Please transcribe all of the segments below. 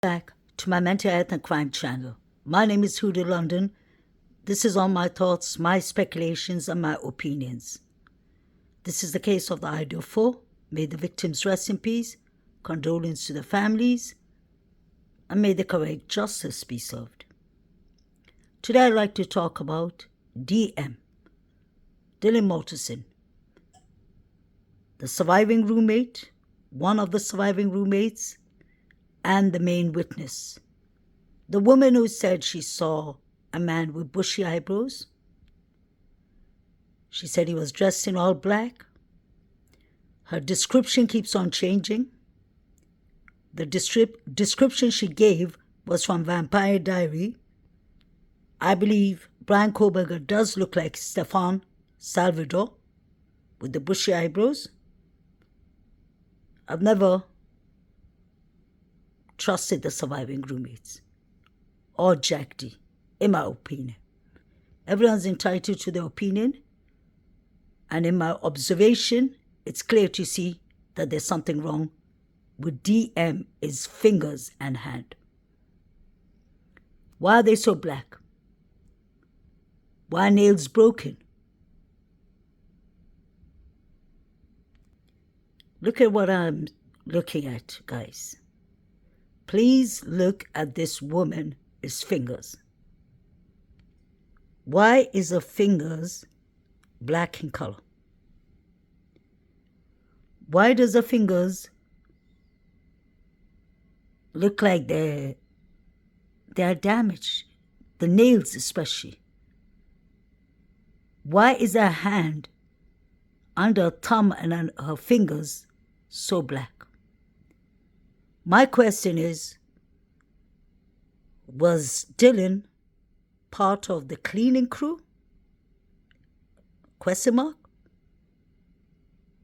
Back to my mental health and crime channel. My name is Huda London. This is all my thoughts, my speculations, and my opinions. This is the case of the Idaho 4. May the victims rest in peace. Condolence to the families. And may the correct justice be served. Today I'd like to talk about DM, Dylan Mortensen, the surviving roommate, one of the surviving roommates, and the main witness, the woman who said she saw a man with bushy eyebrows. She said he was dressed in all black. Her description keeps on changing. The description she gave was from Vampire Diary. I believe Brian Koberger does look like Stefan Salvador with the bushy eyebrows. I've never trusted the surviving roommates or Jack D, in my opinion. Everyone's entitled to their opinion, and in my observation, it's clear to see that there's something wrong with DM's fingers and hand. Why are they so black? Why are nails broken? Look at what I'm looking at, guys. Please look at this woman's fingers. Why is her fingers black in color? Why does her fingers look like they're damaged? The nails especially. Why is her hand under her thumb and her fingers so black? My question is, was Dylan part of the cleaning crew? Question mark.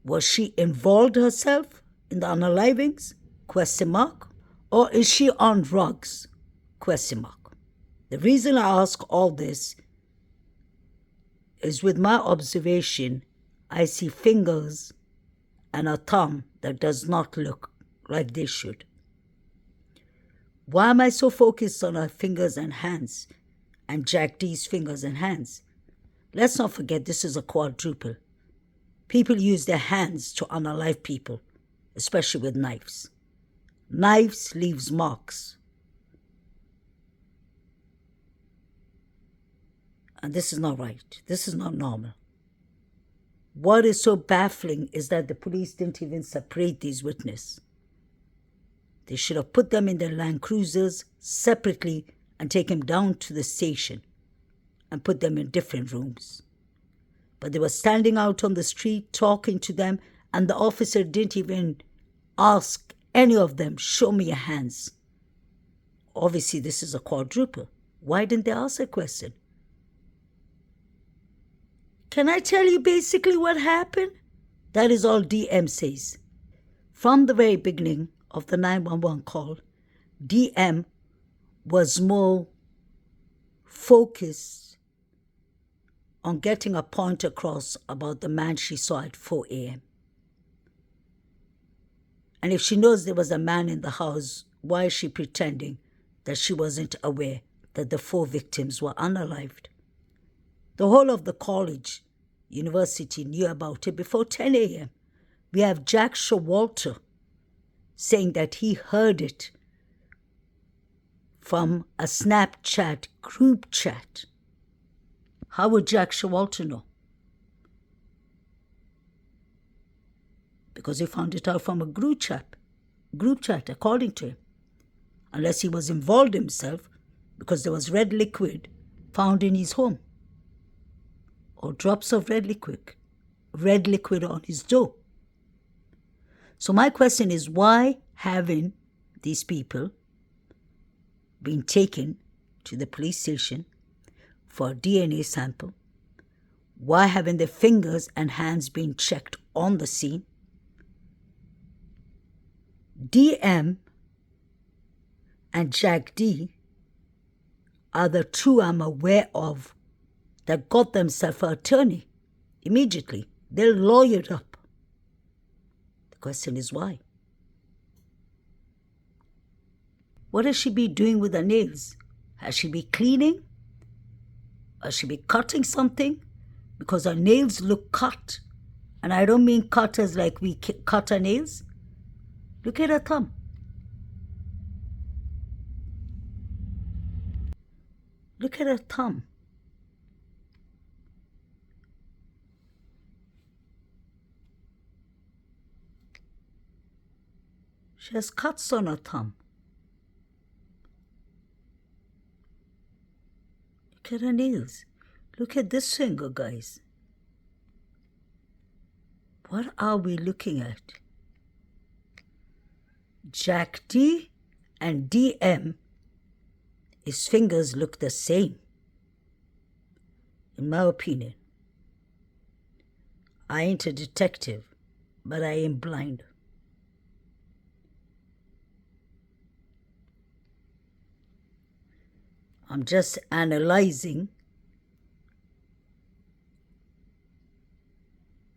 Was she involved herself in the unalivings? Question mark. Or is she on drugs? Question mark. The reason I ask all this is with my observation, I see fingers and a thumb that does not look like they should. Why am I so focused on her fingers and hands and Jack D's fingers and hands? Let's not forget this is a quadruple. People use their hands to unalive people, especially with knives. Knives leaves marks. And this is not right. This is not normal. What is so baffling is that the police didn't even separate these witnesses. They should have put them in their Land Cruisers separately and taken them down to the station and put them in different rooms. But they were standing out on the street talking to them, and the officer didn't even ask any of them, show me your hands. Obviously, this is a quadruple. Why didn't they ask a question? Can I tell you basically what happened? That is all DM says. From the very beginning of the 911 call, DM was more focused on getting a point across about the man she saw at 4 a.m. And if she knows there was a man in the house, why is she pretending that she wasn't aware that the 4 victims were unalived? The whole of the college, university knew about it before 10 a.m. We have Jack Showalter saying that he heard it from a Snapchat group chat. How would Jack Showalter know? Because he found it out from a group chat, according to him. Unless he was involved himself, because there was red liquid found in his home. Or drops of red liquid on his door. So my question is, why haven't these people been taken to the police station for a DNA sample? Why haven't their fingers and hands been checked on the scene? DM and Jack D are the two I'm aware of that got themselves an attorney immediately. They're lawyered up. The question is why? What has she been doing with her nails? Has she been cleaning? Has she been cutting something? Because her nails look cut. And I don't mean cut as like we cut our nails. Look at her thumb. Look at her thumb. She has cuts on her thumb. Look at her nails. Look at this finger, guys. What are we looking at? Jack D and DM, his fingers look the same. In my opinion. I ain't a detective, but I am blind. I'm just analyzing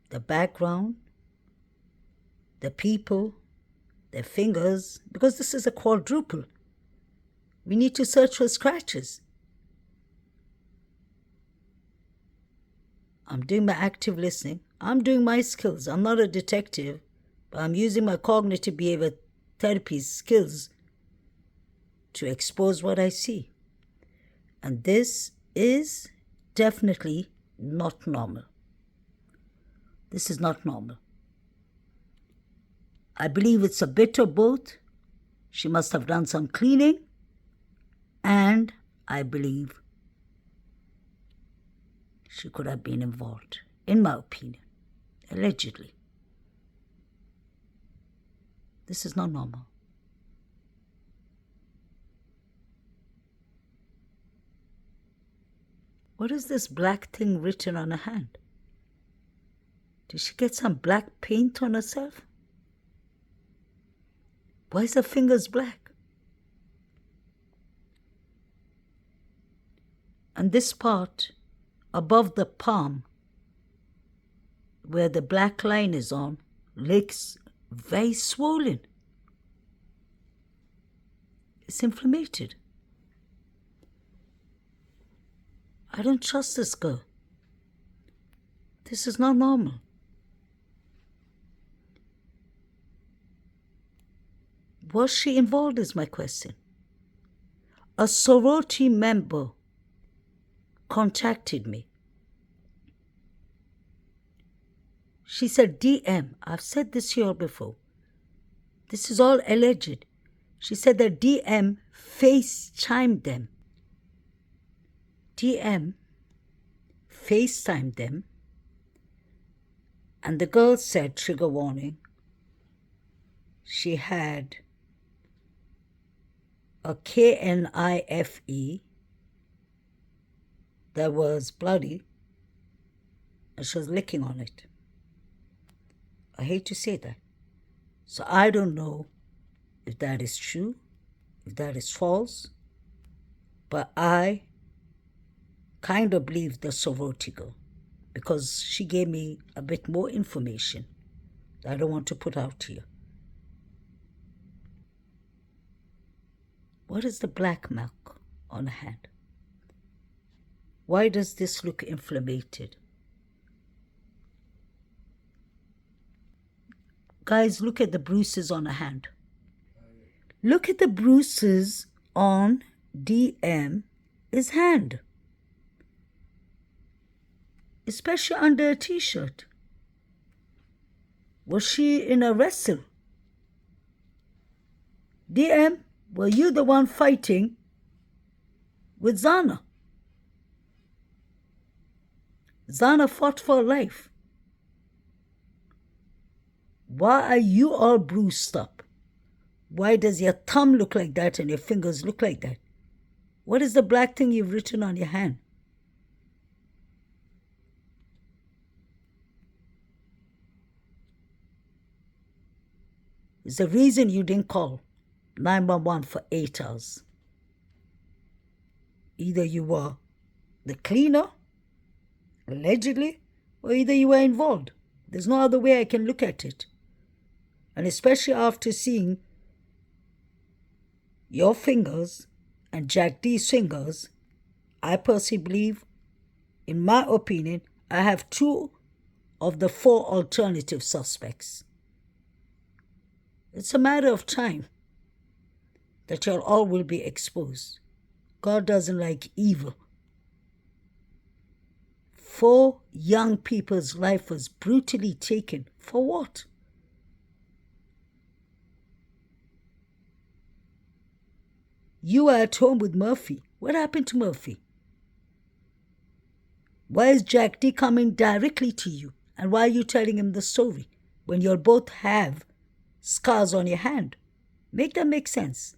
the background, the people, their fingers, because this is a quadruple. We need to search for scratches. I'm doing my active listening. I'm doing my skills. I'm not a detective, but I'm using my cognitive behavior therapy skills to expose what I see. And this is definitely not normal. This is not normal. I believe it's a bit of both. She must have done some cleaning. And I believe she could have been involved, in my opinion, allegedly. This is not normal. What is this black thing written on her hand? Did she get some black paint on herself? Why is her fingers black? And this part above the palm, where the black line is on, looks very swollen. It's inflamed. I don't trust this girl. This is not normal. Was she involved is my question. A sorority member contacted me. She said, DM, I've said this here before. This is all alleged. She said that DM FaceTimed them. DM FaceTimed them. And the girl said, trigger warning, she had a KNIFE that was bloody, and she was licking on it. I hate to say that. So I don't know if that is true, if that is false, but I kind of believe the sorority girl because she gave me a bit more information that I don't want to put out here. What is the black mark on the hand? Why does this look inflamed? Guys, look at the bruises on her hand. Look at the bruises on DM's hand. Especially under a t-shirt. Was she in a wrestle? DM, were you the one fighting with Zana? Zana fought for life. Why are you all bruised up? Why does your thumb look like that and your fingers look like that? What is the black thing you've written on your hand? It's the reason you didn't call 911 for 8 hours. Either you were the cleaner, allegedly, or either you were involved. There's no other way I can look at it. And especially after seeing Your fingers and Jack D's fingers, I personally believe, in my opinion, I have two of the four alternative suspects. It's a matter of time that y'all all will be exposed. God doesn't like evil. 4 young people's life was brutally taken. For what? You are at home with Murphy. What happened to Murphy? Why is Jack D coming directly to you? And why are you telling him the story when you both have scars on your hand? Make that make sense.